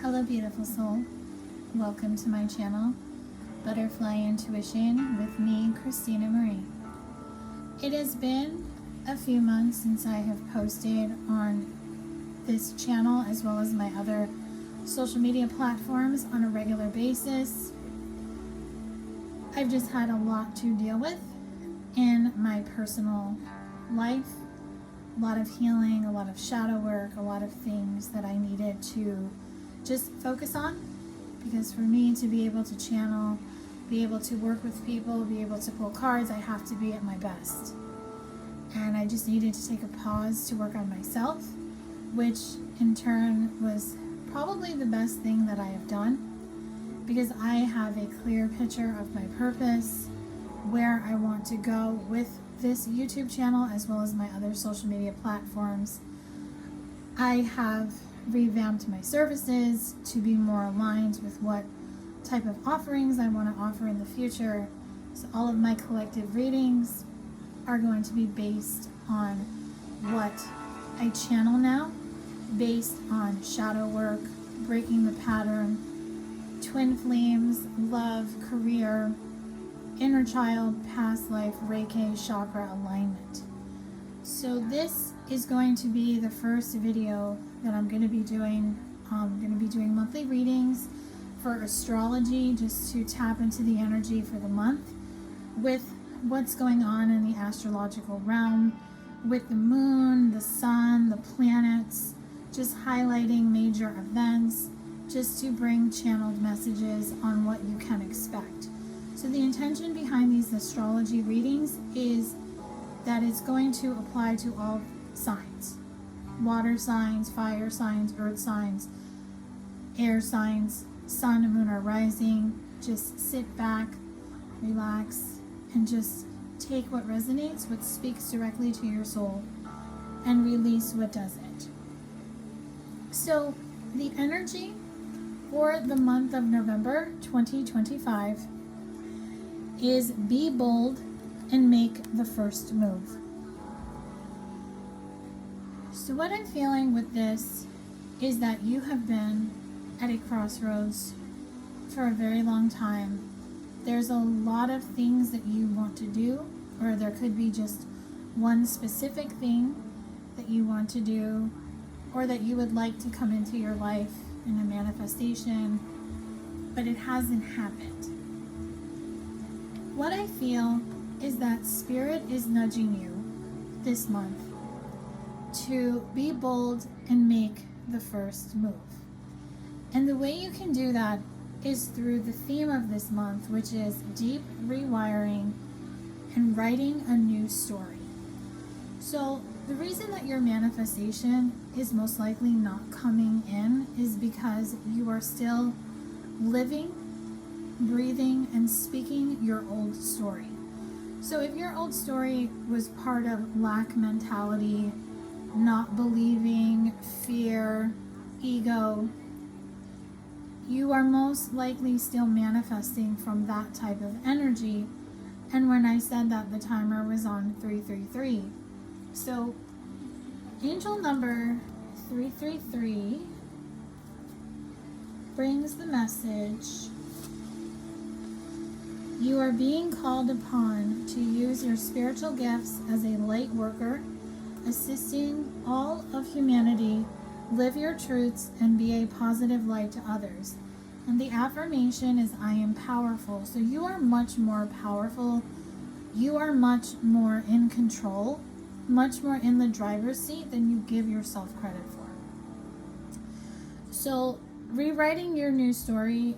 Hello beautiful soul, welcome to my channel, Butterfly Intuition with me, Christina Marie. It has been a few months since I have posted on this channel as well as my other social media platforms on a regular basis. I've just had a lot to deal with in my personal life, a lot of healing, a lot of shadow work, a lot of things that I needed to just focus on, because for me to be able to channel, be able to work with people, be able to pull cards, I have to be at my best. And I just needed to take a pause to work on myself, which in turn was probably the best thing that I have done, because I have a clear picture of my purpose, where I want to go with this YouTube channel as well as my other social media platforms. I have revamped my services to be more aligned with what type of offerings I want to offer in the future. So all of my collective readings are going to be based on what I channel now, based on shadow work, breaking the pattern, twin flames, love, career, inner child, past life, Reiki, chakra alignment. So this is going to be the first video that I'm going to be doing. I'm going to be doing monthly readings for astrology, just to tap into the energy for the month with what's going on in the astrological realm, with the moon, the sun, the planets, just highlighting major events, just to bring channeled messages on what you can expect. So the intention behind these astrology readings is that it's going to apply to all signs. Water signs, fire signs, earth signs, air signs, sun, moon, or rising. Just sit back, relax, and just take what resonates, what speaks directly to your soul, and release what doesn't. So the energy for the month of November 2025 is be bold and make the first move. So what I'm feeling with this is that you have been at a crossroads for a very long time. There's a lot of things that you want to do, or there could be just one specific thing that you want to do, or that you would like to come into your life in a manifestation, but it hasn't happened. What I feel is that Spirit is nudging you this month to be bold and make the first move. And the way you can do that is through the theme of this month, which is deep rewiring and writing a new story. So the reason that your manifestation is most likely not coming in is because you are still living, breathing, and speaking your old story. So if your old story was part of lack mentality, not believing, fear, ego, you are most likely still manifesting from that type of energy. And when I said that, the timer was on 333. So angel number 333 brings the message: you are being called upon to use your spiritual gifts as a light worker, assisting all of humanity, live your truths, and be a positive light to others. And the affirmation is, I am powerful. So you are much more powerful. You are much more in control, much more in the driver's seat than you give yourself credit for. So rewriting your new story,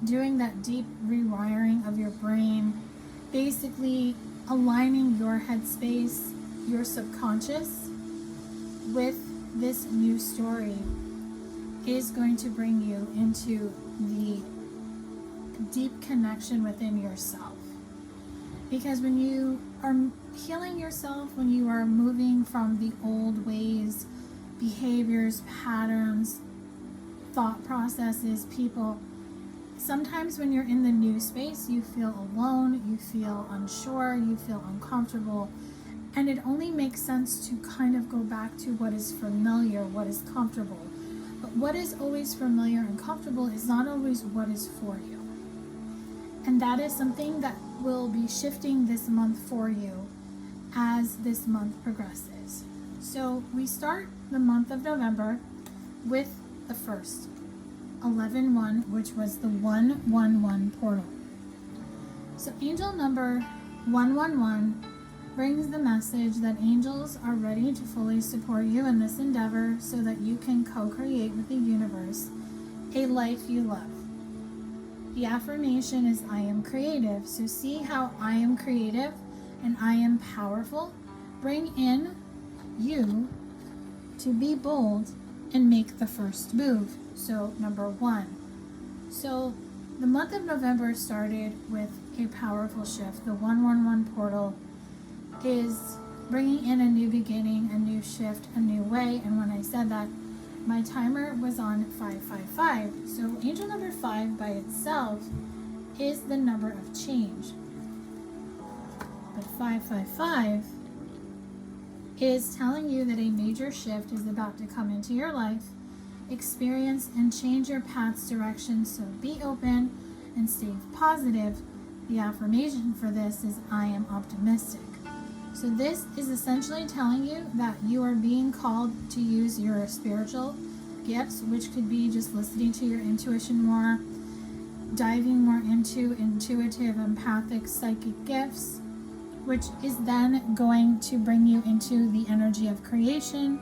doing that deep rewiring of your brain, basically aligning your headspace, your subconscious with this new story, is going to bring you into the deep connection within yourself. Because when you are healing yourself, when you are moving from the old ways, behaviors, patterns, thought processes, people, sometimes when you're in the new space, you feel alone, you feel unsure, you feel uncomfortable, and it only makes sense to kind of go back to what is familiar, what is comfortable. But what is always familiar and comfortable is not always what is for you. And that is something that will be shifting this month for you as this month progresses. So we start the month of November with the first 11-1, which was the 111 portal. So angel number 111 brings the message that angels are ready to fully support you in this endeavor so that you can co-create with the universe a life you love. The affirmation is I am creative. So see how I am creative and I am powerful. Bring in you to be bold and make the first move. So number 1. So the month of November started with a powerful shift. The 111 portal is bringing in a new beginning, a new shift, a new way. And when I said that, my timer was on 555. So angel number 5 by itself is the number of change. But 555 is telling you that a major shift is about to come into your life. Experience and change your path's direction, so be open and stay positive. The affirmation for this is I am optimistic. So this is essentially telling you that you are being called to use your spiritual gifts, which could be just listening to your intuition more, diving more into intuitive, empathic, psychic gifts, which is then going to bring you into the energy of creation.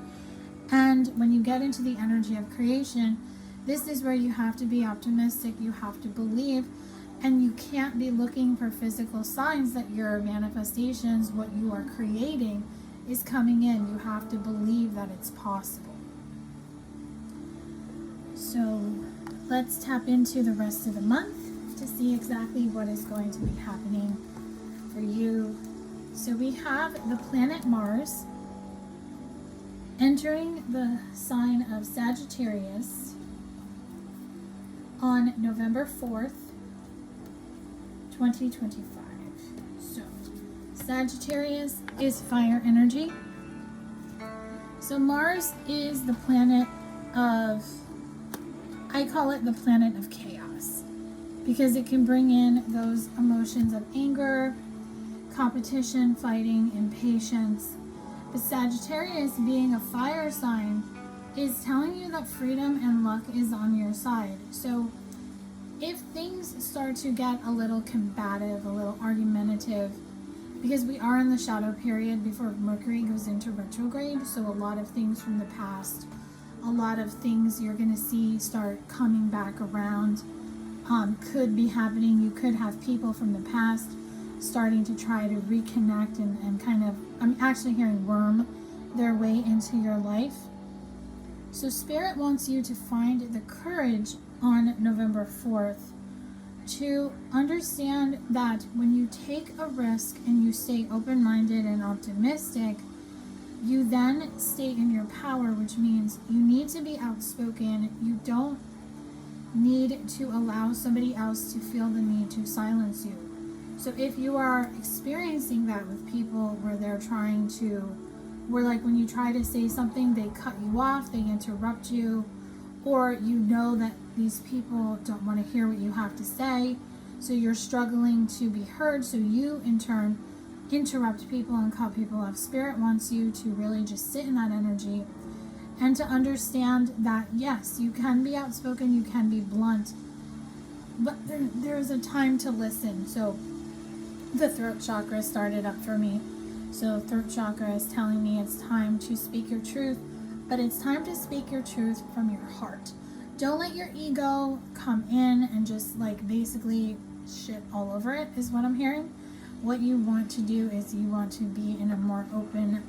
And when you get into the energy of creation, this is where you have to be optimistic, you have to believe, and you can't be looking for physical signs that your manifestations, what you are creating, is coming in. You have to believe that it's possible. So let's tap into the rest of the month to see exactly what is going to be happening for you. So we have the planet Mars entering the sign of Sagittarius on November 4th, 2025. So Sagittarius is fire energy. So Mars is the planet of, I call it the planet of chaos, because it can bring in those emotions of anger, competition, fighting, impatience. But Sagittarius, being a fire sign, is telling you that freedom and luck is on your side. So if things start to get a little combative, a little argumentative, because we are in the shadow period before Mercury goes into retrograde, so a lot of things from the past, a lot of things you're going to see start coming back around, could be happening. You could have people from the past starting to try to reconnect and kind of, I'm actually hearing worm their way into your life. So Spirit wants you to find the courage on November 4th to understand that when you take a risk and you stay open-minded and optimistic, you then stay in your power, which means you need to be outspoken. You don't need to allow somebody else to feel the need to silence you. So if you are experiencing that with people where they're trying to, where like when you try to say something, they cut you off, they interrupt you, or you know that these people don't want to hear what you have to say, so you're struggling to be heard, so you in turn interrupt people and cut people off. Spirit wants you to really just sit in that energy and to understand that yes, you can be outspoken, you can be blunt, but there's a time to listen. So the throat chakra started up for me. So throat chakra is telling me it's time to speak your truth, but it's time to speak your truth from your heart. Don't let your ego come in and just like basically shit all over it, is what I'm hearing. What you want to do is you want to be in a more open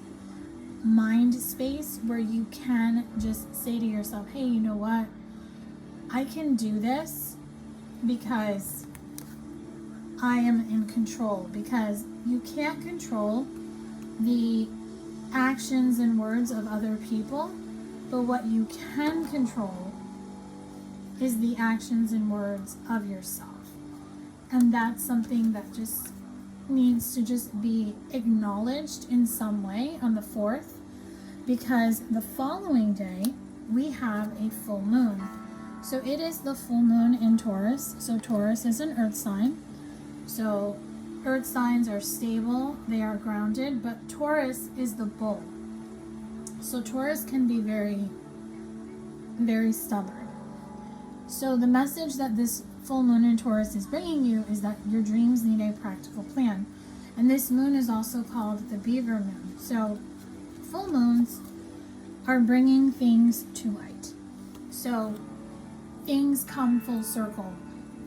mind space where you can just say to yourself, hey, you know what? I can do this because I am in control, because you can't control the actions and words of other people, but what you can control is the actions and words of yourself. And that's something that just needs to just be acknowledged in some way on the 4th, because the following day we have a full moon. So it is the full moon in Taurus. So Taurus is an earth sign. So earth signs are stable, they are grounded, but Taurus is the bull. So Taurus can be very, very stubborn. So the message that this full moon in Taurus is bringing you is that your dreams need a practical plan. And this moon is also called the beaver moon. So full moons are bringing things to light. So things come full circle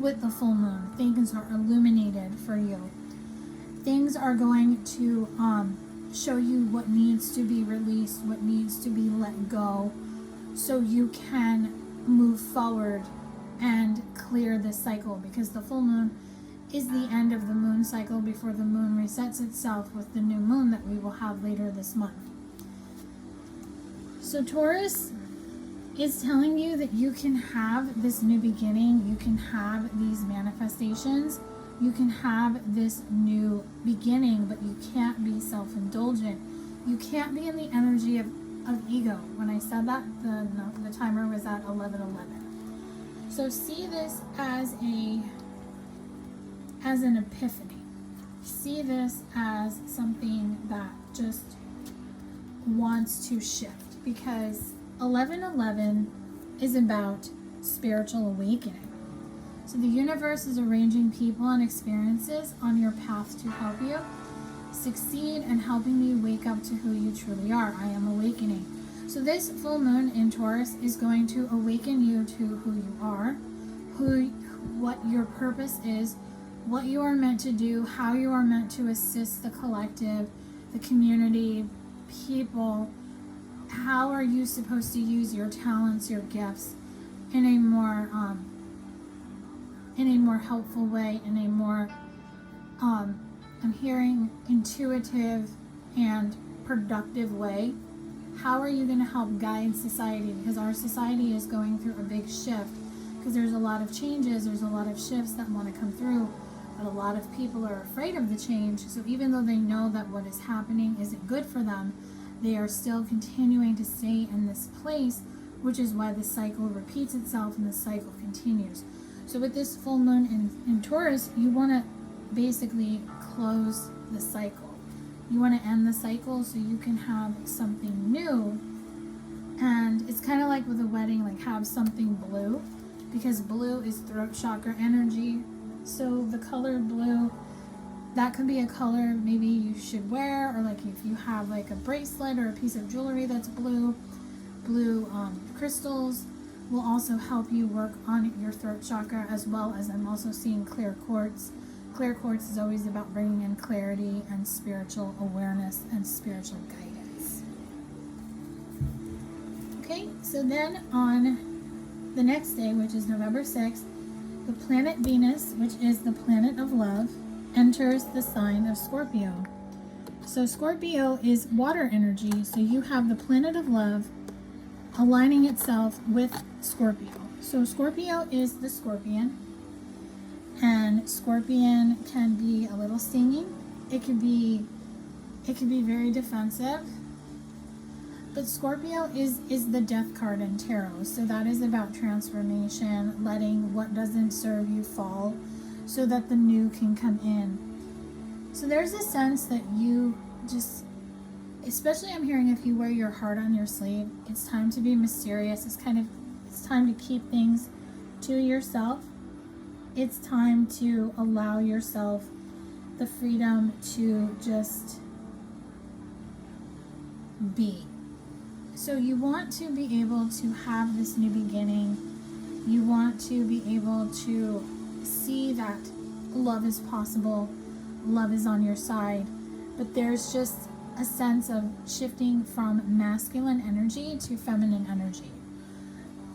with the full moon. Things are illuminated for you. Things are going to show you what needs to be released, what needs to be let go, so you can move forward and clear this cycle, because the full moon is the end of the moon cycle before the moon resets itself with the new moon that we will have later this month. So Taurus is telling you that you can have this new beginning, you can have these manifestations, you can have this new beginning, but you can't be self-indulgent. You can't be in the energy of ego. When I said that, the timer was at 11:11. So see this as an epiphany. See this as something that just wants to shift, because 11:11 is about spiritual awakening. So the universe is arranging people and experiences on your path to help you succeed and helping you wake up to who you truly are. I am awakening. So this full moon in Taurus is going to awaken you to who you are, what your purpose is, what you are meant to do, how you are meant to assist the collective, the community, people. How are you supposed to use your talents, your gifts in a more helpful way, in a more I'm hearing intuitive and productive way? How are you going to help guide society? Because our society is going through a big shift, because there's a lot of changes, there's a lot of shifts that want to come through, but a lot of people are afraid of the change. So even though they know that what is happening isn't good for them, they are still continuing to stay in this place, which is why the cycle repeats itself and the cycle continues. So with this full moon in Taurus, you want to basically close the cycle. You want to end the cycle so you can have something new. And it's kind of like with a wedding, like have something blue, because blue is throat chakra energy. So the color blue, that could be a color maybe you should wear, or like if you have like a bracelet or a piece of jewelry that's blue. Blue crystals will also help you work on your throat chakra, as well as I'm also seeing clear quartz. Clear quartz is always about bringing in clarity and spiritual awareness and spiritual guidance. Okay, so then on the next day, which is November 6th, the planet Venus, which is the planet of love, enters the sign of Scorpio. So Scorpio is water energy, so you have the planet of love aligning itself with Scorpio. So Scorpio is the scorpion, and scorpion can be a little stinging. It could be very defensive. But Scorpio is the death card in tarot. So that is about transformation, letting what doesn't serve you fall so that the new can come in. So there's a sense that you just, especially I'm hearing if you wear your heart on your sleeve, it's time to be mysterious. It's time to keep things to yourself. It's time to allow yourself the freedom to just be. So you want to be able to have this new beginning. You want to be able to see that love is possible, love is on your side, but there's just a sense of shifting from masculine energy to feminine energy.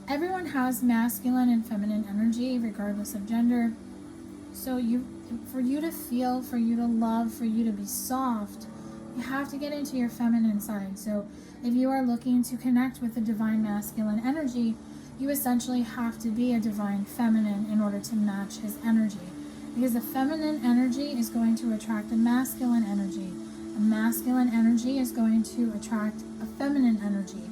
Everyone has masculine and feminine energy regardless of gender. So for you to feel, for you to love, for you to be soft, you have to get into your feminine side. So if you are looking to connect with the divine masculine energy, you essentially have to be a divine feminine in order to match his energy. Because a feminine energy is going to attract a masculine energy. A masculine energy is going to attract a feminine energy.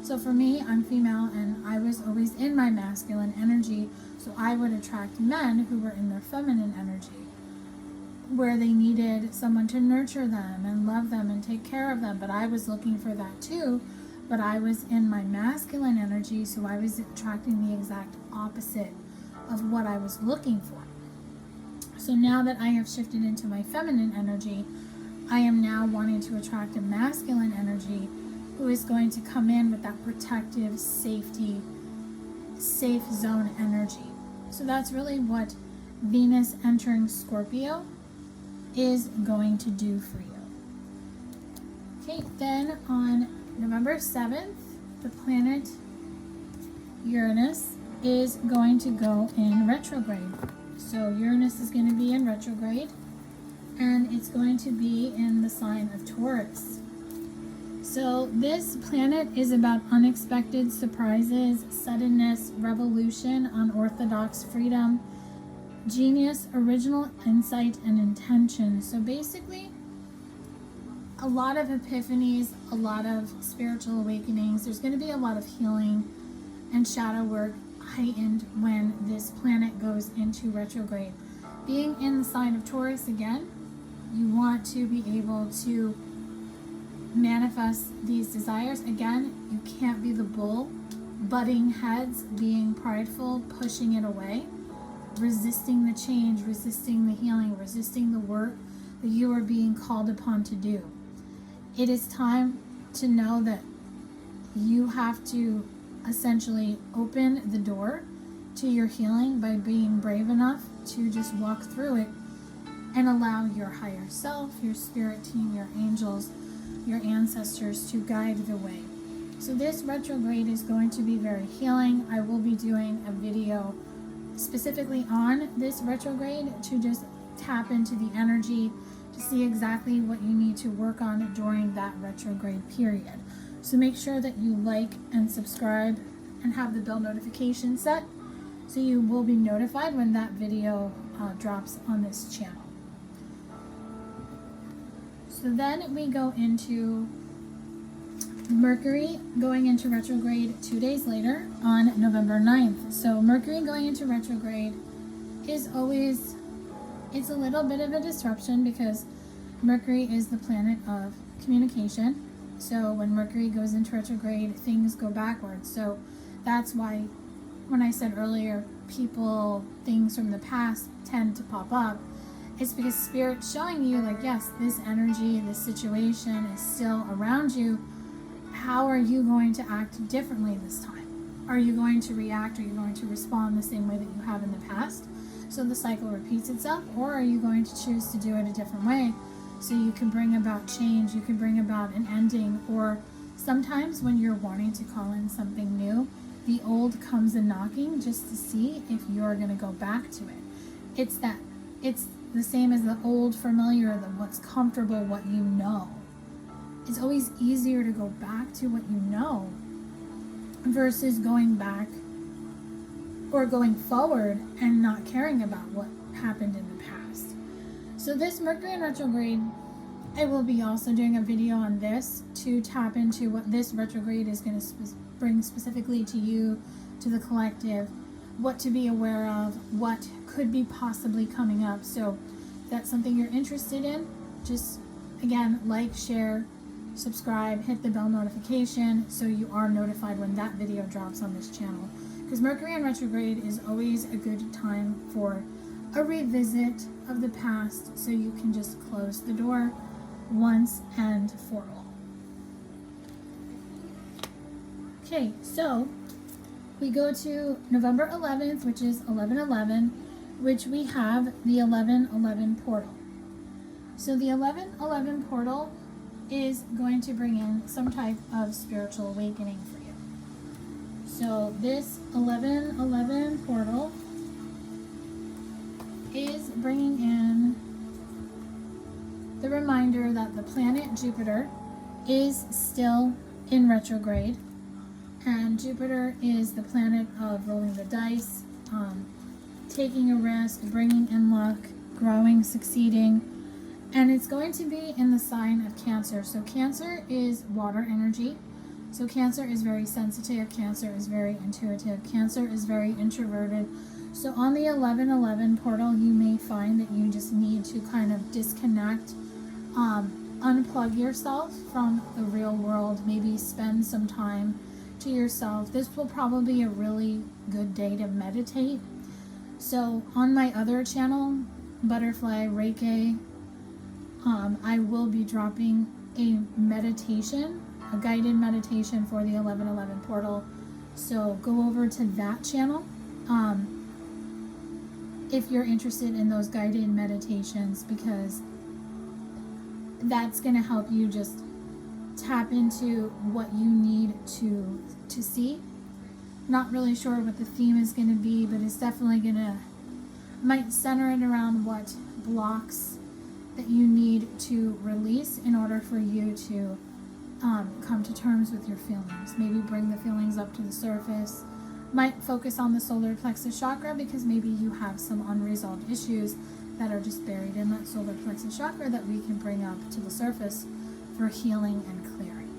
So for me, I'm female, and I was always in my masculine energy, so I would attract men who were in their feminine energy, where they needed someone to nurture them and love them and take care of them. But I was looking for that too, but I was in my masculine energy, so I was attracting the exact opposite of what I was looking for. So now that I have shifted into my feminine energy, I am now wanting to attract a masculine energy who is going to come in with that protective, safety, safe zone energy. So that's really what Venus entering Scorpio is going to do for you. Okay, then on November 7th, the planet Uranus is going to go in retrograde. So Uranus is going to be in retrograde, and it's going to be in the sign of Taurus. So this planet is about unexpected surprises, suddenness, revolution, unorthodox freedom, genius, original insight, and intention. So basically, a lot of epiphanies, a lot of spiritual awakenings. There's going to be a lot of healing and shadow work heightened when this planet goes into retrograde. Being in the sign of Taurus again, you want to be able to manifest these desires. Again, you can't be the bull, butting heads, being prideful, pushing it away, resisting the change, resisting the healing, resisting the work that you are being called upon to do. It is time to know that you have to essentially open the door to your healing by being brave enough to just walk through it and allow your higher self, your spirit team, your angels, your ancestors to guide the way. So this retrograde is going to be very healing. I will be doing a video specifically on this retrograde to just tap into the energy to see exactly what you need to work on during that retrograde period. So make sure that you like and subscribe and have the bell notification set so you will be notified when that video drops on this channel. So then we go into Mercury going into retrograde 2 days later on November 9th. So Mercury going into retrograde is always, it's a little bit of a disruption because Mercury is the planet of communication. So when Mercury goes into retrograde, things go backwards. So that's why when I said earlier, people, things from the past tend to pop up. It's because Spirit's showing you, like, yes, this energy, this situation is still around you. How are you going to act differently this time? Are you going to react? Are you going to respond the same way that you have in the past, so the cycle repeats itself? Or are you going to choose to do it a different way so you can bring about change, you can bring about an ending? Or sometimes when you're wanting to call in something new, the old comes a knocking just to see if you're going to go back to it. It's the same as the old familiar, the what's comfortable, what you know. It's always easier to go back to what you know versus going back or going forward and not caring about what happened in the past. So this Mercury in retrograde, I will be also doing a video on this to tap into what this retrograde is going to bring specifically to you, to the collective, what to be aware of, what could be possibly coming up. So if that's something you're interested in, just again, like, share, subscribe, hit the bell notification so you are notified when that video drops on this channel. Because Mercury in retrograde is always a good time for a revisit of the past so you can just close the door once and for all. Okay, so we go to November 11th, which is 11/11, which we have the 11/11 portal. So the 11/11 portal is going to bring in some type of spiritual awakening for you. So this 11/11 portal is bringing in the reminder that the planet Jupiter is still in retrograde. And Jupiter is the planet of rolling the dice, taking a risk, bringing in luck, growing, succeeding. And it's going to be in the sign of Cancer. So Cancer is water energy. So Cancer is very sensitive. Cancer is very intuitive. Cancer is very introverted. So on the 1111 portal, you may find that you just need to kind of disconnect, unplug yourself from the real world, maybe spend some time to yourself. This will probably be a really good day to meditate. So on my other channel, Butterfly Reiki, I will be dropping a meditation, a guided meditation for the 1111 portal. So go over to that channel if you're interested in those guided meditations, because that's going to help you just tap into what you need to see. Not really sure what the theme is going to be, but it's definitely might center it around what blocks that you need to release in order for you to come to terms with your feelings. Maybe bring the feelings up to the surface. Might focus on the solar plexus chakra, because maybe you have some unresolved issues that are just buried in that solar plexus chakra that we can bring up to the surface for healing and clearing.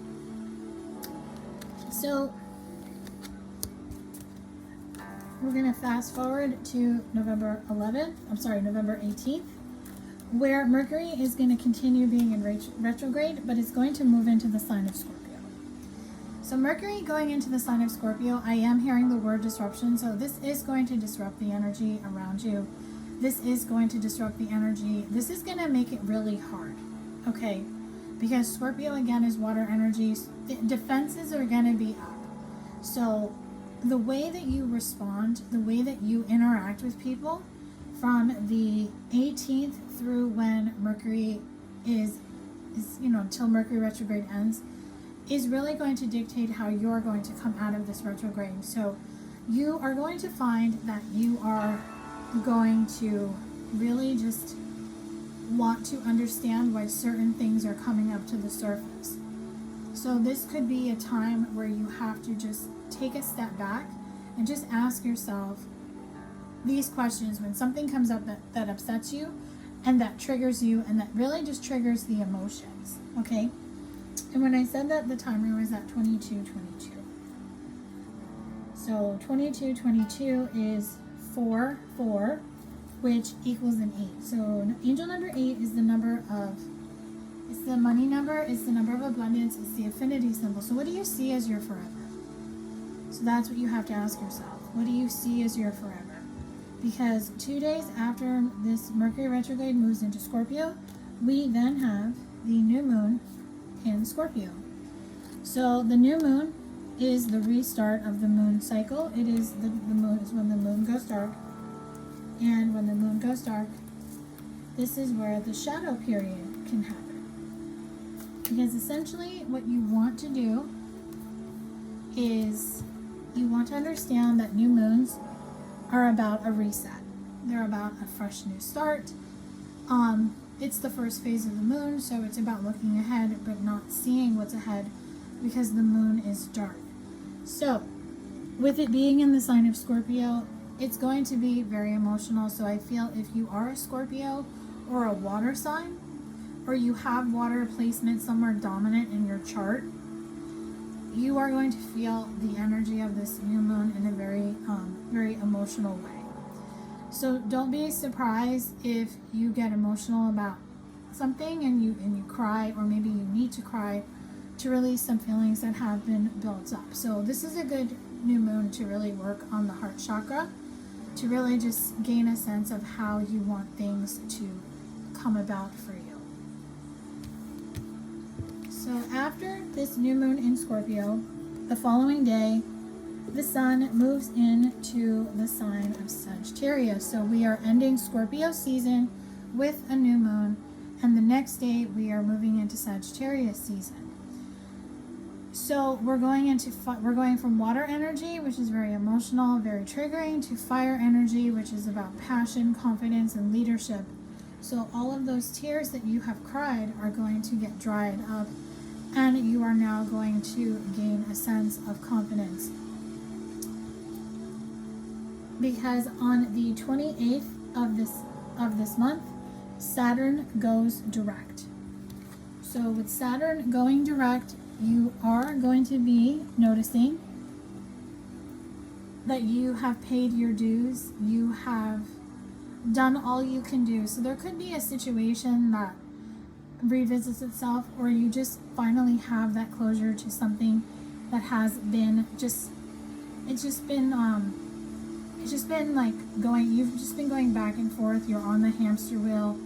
So we're going to fast forward to November 18th, where Mercury is going to continue being in retrograde, but it's going to move into the sign of Scorpio. So Mercury going into the sign of Scorpio, I am hearing the word disruption. So this is going to disrupt the energy around you. This is going to disrupt the energy. This is going to make it really hard, okay? Because Scorpio, again, is water energies. The defenses are going to be up. So the way that you respond, the way that you interact with people from the 18th through when Mercury is until Mercury retrograde ends, is really going to dictate how you're going to come out of this retrograde. So you are going to find that you are going to really just want to understand why certain things are coming up to the surface. So this could be a time where you have to just take a step back and just ask yourself these questions when something comes up that upsets you and that triggers you and that really just triggers the emotions, okay? And when I said that, the timer was at 22:22. So 22:22 is 4, which equals an 8. So angel number 8 is the number of, it's the money number, it's the number of abundance, it's the affinity symbol. So what do you see as your forever? So that's what you have to ask yourself. What do you see as your forever? Because 2 days after this Mercury retrograde moves into Scorpio, we then have the new moon in Scorpio. So the new moon is the restart of the moon cycle. It is the moon is when the moon goes dark. And when the moon goes dark, this is where the shadow period can happen. Because essentially what you want to do is you want to understand that new moons are about a reset. They're about a fresh new start. It's the first phase of the moon, so it's about looking ahead but not seeing what's ahead because the moon is dark. So with it being in the sign of Scorpio, it's going to be very emotional. So I feel if you are a Scorpio or a water sign, or you have water placement somewhere dominant in your chart, you are going to feel the energy of this new moon in a very emotional way. So don't be surprised if you get emotional about something and you cry, or maybe you need to cry to release some feelings that have been built up. So this is a good new moon to really work on the heart chakra, to really just gain a sense of how you want things to come about for you. So after this new moon in Scorpio, the following day, the sun moves into the sign of Sagittarius. So we are ending Scorpio season with a new moon, and the next day we are moving into Sagittarius season. So we're going from water energy, which is very emotional, very triggering, to fire energy, which is about passion, confidence, and leadership. So all of those tears that you have cried are going to get dried up, and you are now going to gain a sense of confidence. Because on the 28th of this month, Saturn goes direct. So with Saturn going direct, you are going to be noticing that you have paid your dues, you have done all you can do. So there could be a situation that revisits itself, or you just finally have that closure to something that has been it's just been like you've just been going back and forth. You're on the hamster wheel.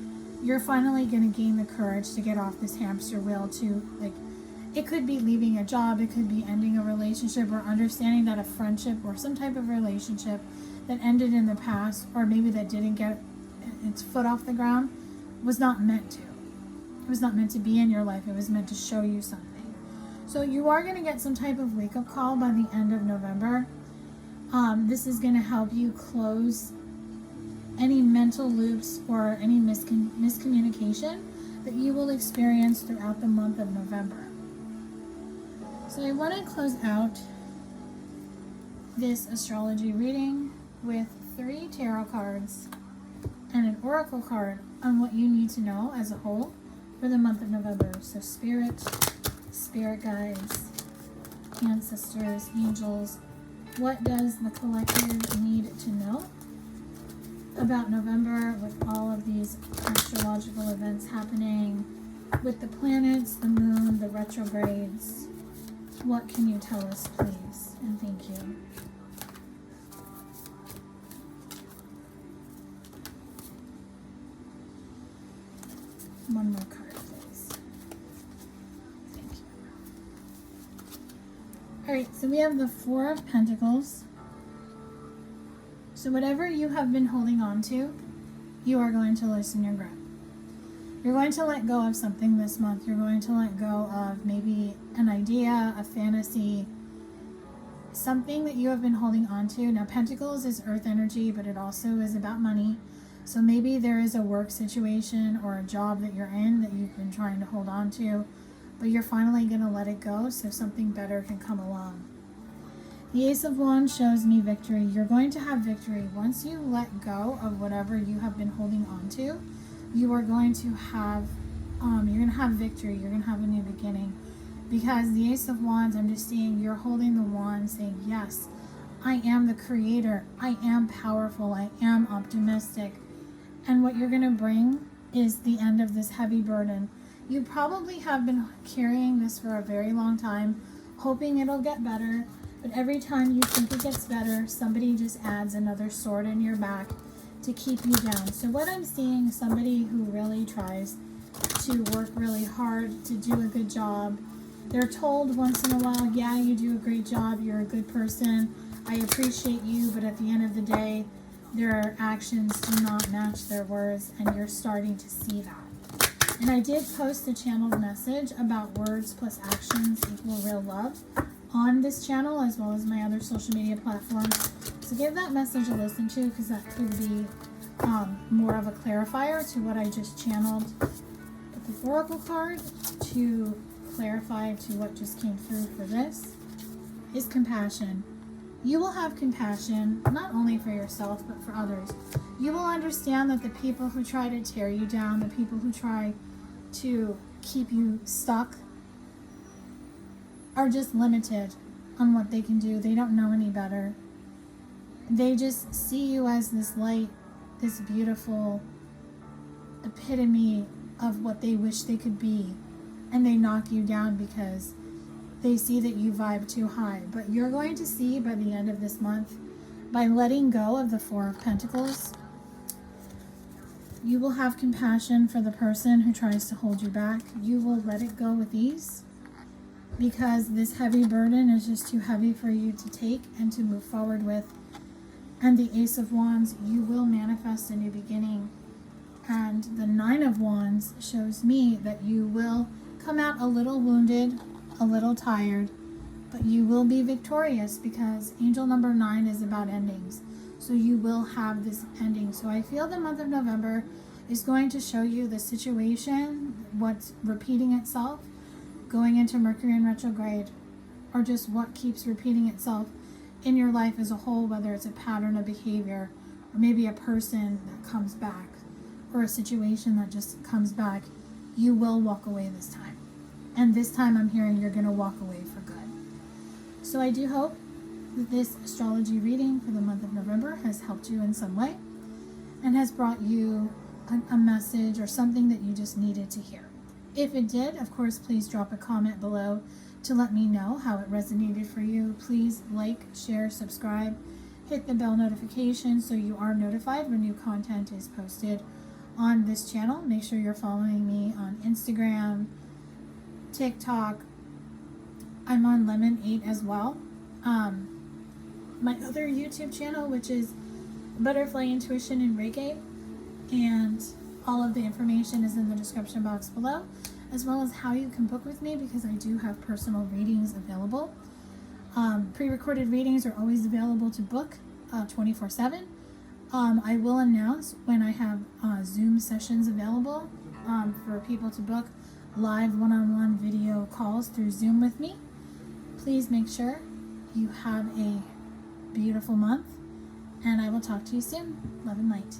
You're finally going to gain the courage to get off this hamster wheel to, like, it could be leaving a job, it could be ending a relationship, or understanding that a friendship or some type of relationship that ended in the past, or maybe that didn't get its foot off the ground, was not meant to. It was not meant to be in your life. It was meant to show you something. So you are going to get some type of wake-up call by the end of November. This is going to help you close any mental loops or any miscommunication that you will experience throughout the month of November. So I want to close out this astrology reading with 3 tarot cards and an oracle card on what you need to know as a whole for the month of November. So spirit guides, ancestors, angels, what does the collective need to know about November with all of these astrological events happening, with the planets, the moon, the retrogrades? What can you tell us, please? And thank you. One more card, please. Thank you. All right, so we have the 4 of Pentacles. So whatever you have been holding on to, you are going to loosen your grip. You're going to let go of something this month. You're going to let go of maybe an idea, a fantasy, something that you have been holding on to. Now, Pentacles is earth energy, but it also is about money. So maybe there is a work situation or a job that you're in that you've been trying to hold on to, but you're finally going to let it go so something better can come along. The Ace of Wands shows me victory. You're going to have victory. Once you let go of whatever you have been holding on to, you are going to have victory. You're going to have a new beginning. Because the Ace of Wands, I'm just seeing you're holding the wand saying, yes, I am the creator. I am powerful. I am optimistic. And what you're going to bring is the end of this heavy burden. You probably have been carrying this for a very long time, hoping it'll get better. But every time you think it gets better, somebody just adds another sword in your back to keep you down. So what I'm seeing is somebody who really tries to work really hard to do a good job. They're told once in a while, yeah, you do a great job, you're a good person, I appreciate you, but at the end of the day, their actions do not match their words, and you're starting to see that. And I did post a channeled message about words plus actions equal real love on this channel, as well as my other social media platforms. So give that message a listen to, because that could be more of a clarifier to what I just channeled. But the oracle card to clarify to what just came through for this is compassion. You will have compassion not only for yourself but for others. You will understand that the people who try to tear you down, the people who try to keep you stuck, are just limited on what they can do. They don't know any better. They just see you as this light, this beautiful epitome of what they wish they could be, and they knock you down because they see that you vibe too high. But you're going to see by the end of this month, by letting go of the 4 of Pentacles, you will have compassion for the person who tries to hold you back. You will let it go with ease, because this heavy burden is just too heavy for you to take and to move forward with. And the Ace of Wands, you will manifest a new beginning. And the 9 of Wands shows me that you will come out a little wounded, a little tired, but you will be victorious, because angel number 9 is about endings. So you will have this ending. So I feel the month of November is going to show you the situation, what's repeating itself, going into Mercury in retrograde, or just what keeps repeating itself in your life as a whole, whether it's a pattern of behavior, or maybe a person that comes back, or a situation that just comes back. You will walk away this time. And this time I'm hearing you're going to walk away for good. So I do hope that this astrology reading for the month of November has helped you in some way and has brought you a message or something that you just needed to hear. If it did, of course, please drop a comment below to let me know how it resonated for you. Please like, share, subscribe, hit the bell notification so you are notified when new content is posted on this channel. Make sure you're following me on Instagram, TikTok. I'm on Lemon 8 as well. My other YouTube channel, which is Butterfly Intuition and Reiki, and all of the information is in the description box below, as well as how you can book with me, because I do have personal readings available. Pre-recorded readings are always available to book 24/7. I will announce when I have Zoom sessions available for people to book live one-on-one video calls through Zoom with me. Please make sure you have a beautiful month, and I will talk to you soon. Love and light.